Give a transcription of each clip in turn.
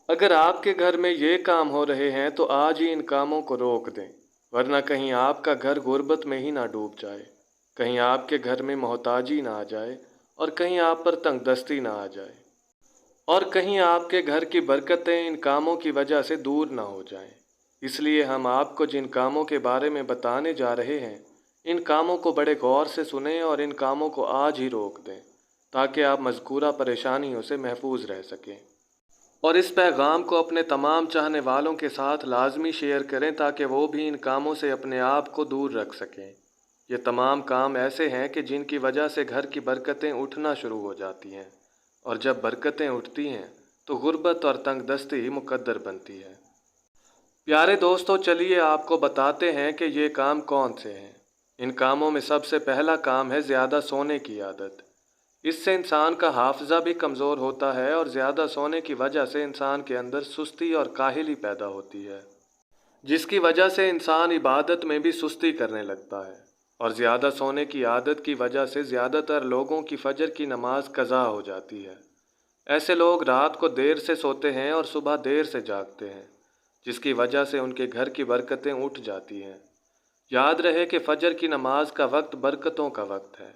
अगर आपके घर में ये काम हो रहे हैं तो आज ही इन कामों को रोक दें, वरना कहीं आपका घर गुर्बत में ही ना डूब जाए, कहीं आपके घर में मोहताजी ना आ जाए और कहीं आप पर तंगदस्ती ना आ जाए और कहीं आपके घर की बरकतें इन कामों की वजह से दूर ना हो जाएं। इसलिए हम आपको जिन कामों के बारे में बताने जा रहे हैं, इन कामों को बड़े गौर से सुनें और इन कामों को आज ही रोक दें, ताकि आप मज़कूरा परेशानियों से महफूज रह सकें। और इस पैगाम को अपने तमाम चाहने वालों के साथ लाजमी शेयर करें ताकि वो भी इन कामों से अपने आप को दूर रख सकें। ये तमाम काम ऐसे हैं कि जिनकी वजह से घर की बरकतें उठना शुरू हो जाती हैं, और जब बरकतें उठती हैं तो गुर्बत और तंगदस्ती ही मुकद्दर बनती है। प्यारे दोस्तों, चलिए आपको बताते हैं कि ये काम कौन से हैं। इन कामों में सबसे पहला काम है ज़्यादा सोने की आदत। इससे इंसान का हाफजा भी कमज़ोर होता है और ज़्यादा सोने की वजह से इंसान के अंदर सुस्ती और काहिली पैदा होती है, जिसकी वजह से इंसान इबादत में भी सुस्ती करने लगता है। और ज़्यादा सोने की आदत की वजह से ज़्यादातर लोगों की फजर की नमाज कज़ा हो जाती है। ऐसे लोग रात को देर से सोते हैं और सुबह देर से जागते हैं, जिसकी वजह से उनके घर की बरकतें उठ जाती हैं। याद रहे कि फजर की नमाज का वक्त बरकतों का वक्त है।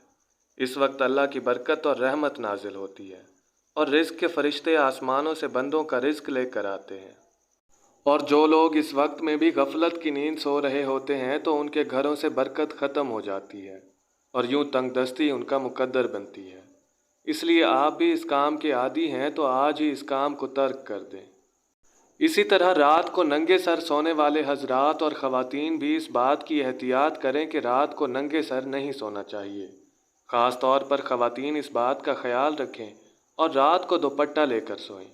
इस वक्त अल्लाह की बरकत और रहमत नाजिल होती है और रिज़्क के फरिश्ते आसमानों से बंदों का रिज़्क लेकर आते हैं। और जो लोग इस वक्त में भी गफलत की नींद सो रहे होते हैं तो उनके घरों से बरकत ख़त्म हो जाती है और यूं तंगदस्ती उनका मुकद्दर बनती है। इसलिए आप भी इस काम के आदी हैं तो आज ही इस काम को तर्क कर दें। इसी तरह रात को नंगे सर सोने वाले हजरात और ख़वातीन भी इस बात की एहतियात करें कि रात को नंगे सर नहीं सोना चाहिए। ख़ास तौर पर ख़वातीन इस बात का ख्याल रखें और रात को दुपट्टा लेकर सोएं।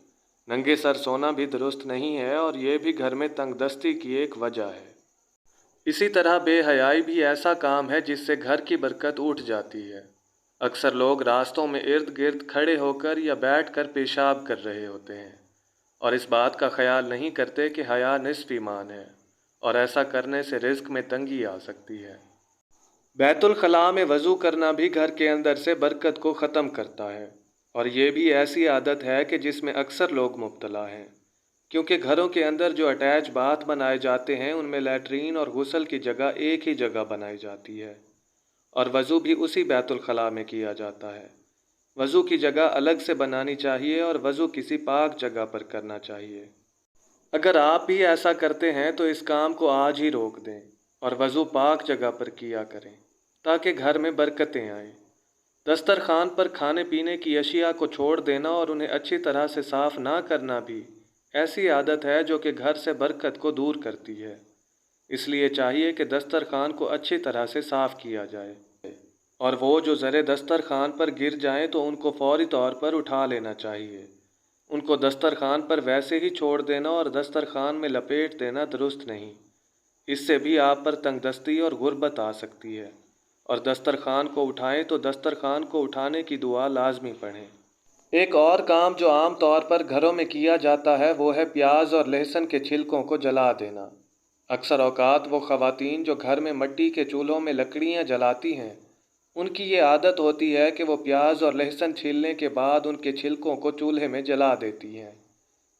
नंगे सर सोना भी दुरुस्त नहीं है और ये भी घर में तंगदस्ती की एक वजह है। इसी तरह बेहयाई भी ऐसा काम है जिससे घर की बरकत उठ जाती है। अक्सर लोग रास्तों में इर्द गिर्द खड़े होकर या बैठकर पेशाब कर रहे होते हैं और इस बात का ख्याल नहीं करते कि हया निस्फ ईमान है और ऐसा करने से रिज़्क में तंगी आ सकती है। बैतुल खला में वज़ू करना भी घर के अंदर से बरकत को ख़त्म करता है और ये भी ऐसी आदत है कि जिसमें अक्सर लोग मुब्तला हैं, क्योंकि घरों के अंदर जो अटैच बाथ बनाए जाते हैं उनमें लैट्रीन और गुस्ल की जगह एक ही जगह बनाई जाती है और वज़ू भी उसी बैतुल खला में किया जाता है। वज़ू की जगह अलग से बनानी चाहिए और वज़ू किसी पाक जगह पर करना चाहिए। अगर आप भी ऐसा करते हैं तो इस काम को आज ही रोक दें और वज़ू पाक जगह पर किया करें ताकि घर में बरकतें आएं। दस्तरखान पर खाने पीने की अशिया को छोड़ देना और उन्हें अच्छी तरह से साफ़ ना करना भी ऐसी आदत है जो कि घर से बरकत को दूर करती है। इसलिए चाहिए कि दस्तरखान को अच्छी तरह से साफ़ किया जाए और वो जो ज़रे दस्तरखान पर गिर जाएं तो उनको फ़ौरी तौर पर उठा लेना चाहिए। उनको दस्तरखान पर वैसे ही छोड़ देना और दस्तरखान में लपेट देना दुरुस्त नहीं। इससे भी आप पर तंगदस्ती और गुर्बत आ सकती है। और दस्तरखान को उठाएं तो दस्तरखान को उठाने की दुआ लाजमी पढ़ें। एक और काम जो आम तौर पर घरों में किया जाता है वो है प्याज और लहसुन के छिलकों को जला देना। अक्सर औकात वो ख़वातीन जो घर में मिट्टी के चूल्हों में लकड़ियाँ जलाती हैं, उनकी ये आदत होती है कि वो प्याज और लहसुन छीलने के बाद उनके छिलकों को चूल्हे में जला देती हैं।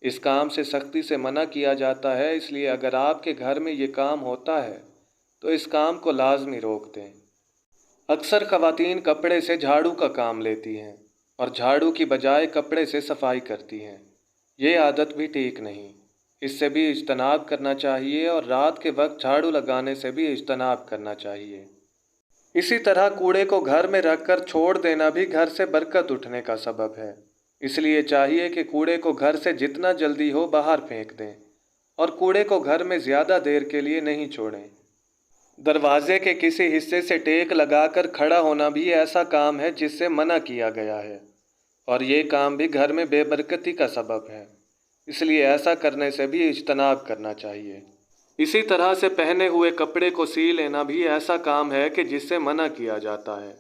इस काम से सख्ती से मना किया जाता है, इसलिए अगर आपके घर में ये काम होता है तो इस काम को लाजमी रोक दें। अक्सर ख़वातीन कपड़े से झाड़ू का काम लेती हैं और झाड़ू की बजाय कपड़े से सफाई करती हैं। ये आदत भी ठीक नहीं, इससे भी इज्तनाब करना चाहिए और रात के वक्त झाड़ू लगाने से भी इज्तनाब करना चाहिए। इसी तरह कूड़े को घर में रखकर छोड़ देना भी घर से बरकत उठने का सबब है। इसलिए चाहिए कि कूड़े को घर से जितना जल्दी हो बाहर फेंक दें और कूड़े को घर में ज़्यादा देर के लिए नहीं छोड़ें। दरवाजे के किसी हिस्से से टेक लगाकर खड़ा होना भी ऐसा काम है जिससे मना किया गया है और ये काम भी घर में बेबरकती का सबब है। इसलिए ऐसा करने से भी इज्तनाब करना चाहिए। इसी तरह से पहने हुए कपड़े को सी लेना भी ऐसा काम है कि जिससे मना किया जाता है।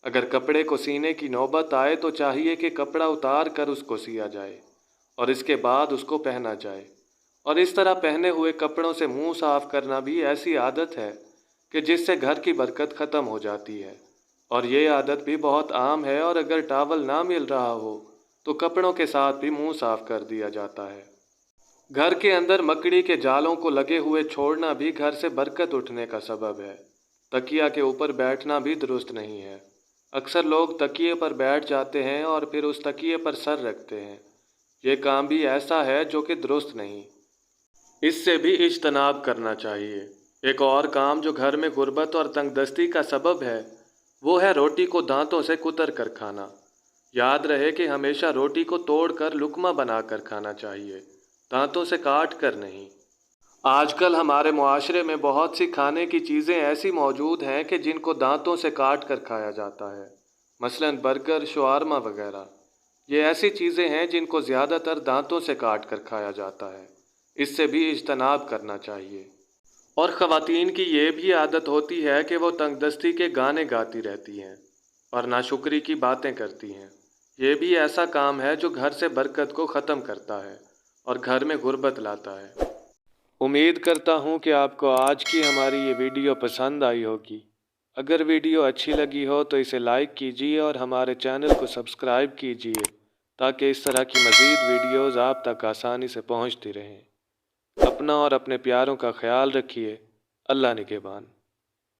अगर कपड़े को सीने की नौबत आए तो चाहिए कि कपड़ा उतार कर उसको सिया जाए और इसके बाद उसको पहना जाए। और इस तरह पहने हुए कपड़ों से मुंह साफ करना भी ऐसी आदत है कि जिससे घर की बरकत ख़त्म हो जाती है। और ये आदत भी बहुत आम है और अगर टावल ना मिल रहा हो तो कपड़ों के साथ भी मुंह साफ कर दिया जाता है। घर के अंदर मकड़ी के जालों को लगे हुए छोड़ना भी घर से बरकत उठने का सबब है। तकिया के ऊपर बैठना भी दुरुस्त नहीं है। अक्सर लोग तकिए पर बैठ जाते हैं और फिर उस तकिए पर सर रखते हैं। ये काम भी ऐसा है जो कि दुरुस्त नहीं। इससे भी इज्तनाब करना चाहिए। एक और काम जो घर में गुर्बत और तंगदस्ती का सबब है, वो है रोटी को दांतों से कुतर कर खाना। याद रहे कि हमेशा रोटी को तोड़कर लुक्मा बनाकर खाना चाहिए, दांतों से काट कर नहीं। आजकल हमारे मुआशरे में बहुत सी खाने की चीज़ें ऐसी मौजूद हैं कि जिनको दांतों से काट कर खाया जाता है, मसलन बर्गर, शवारमा वगैरह। ये ऐसी चीज़ें हैं जिनको ज़्यादातर दांतों से काट कर खाया जाता है। इससे भी इज्तनाब करना चाहिए। और ख़वातीन की ये भी आदत होती है कि वो तंगदस्ती के गाने गाती रहती हैं और नाशुक्री की बातें करती हैं। ये भी ऐसा काम है जो घर से बरकत को ख़त्म करता है और घर में गुर्बत लाता है। उम्मीद करता हूँ कि आपको आज की हमारी ये वीडियो पसंद आई होगी। अगर वीडियो अच्छी लगी हो तो इसे लाइक कीजिए और हमारे चैनल को सब्सक्राइब कीजिए ताकि इस तरह की मज़ीद वीडियोज़ आप तक आसानी से पहुँचती रहें। अपना और अपने प्यारों का ख्याल रखिए। अल्लाह निगहबान।